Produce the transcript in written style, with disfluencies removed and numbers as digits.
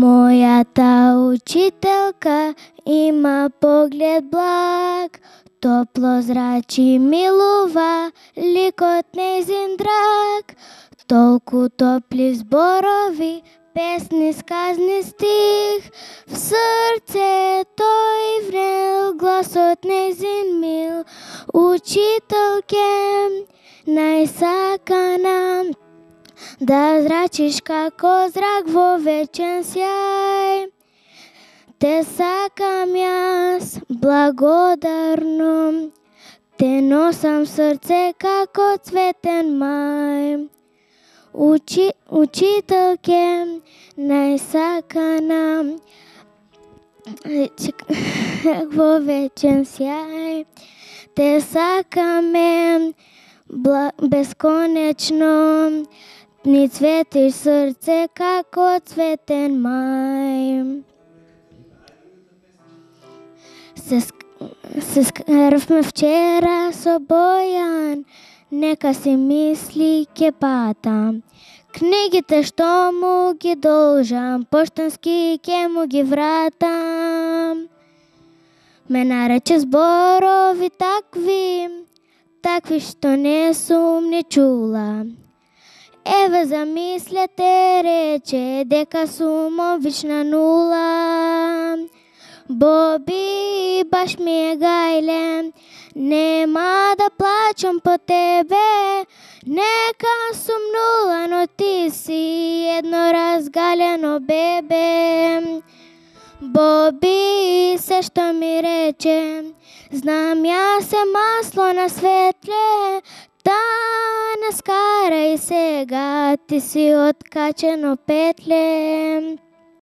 Мојата учителка има поглед благ, топло зрачи милува ликот нејзин драг. Толку топли зборови, песни, сказни стих, в срце тој врел гласот нејзин мил. Учителке најсакана, да зрачиш како зрак во вечен сјај. Те сакам јас благодарно, те носам в срце како цветен мај. Учителке најсакана, во вечен сјај. Те сакаме бесконечно, ни цветиш срце како цветен мај. Се скарвме вчера со Бојан, нека си мисли ќе патам. Книгите што му ги должам, поштански ќе му ги вратам. Ме нарече зборови такви што не сум ни чула. Еве замислете, рече дека сум обична нула. Боби, баш ми е гајле, нема да плачам по тебе. Нека сум нула, но ти си едно разгалено бебе. Боби, се што ми рече, знам јас е масло на светле. Та не скарај сега, ти си откачено петле.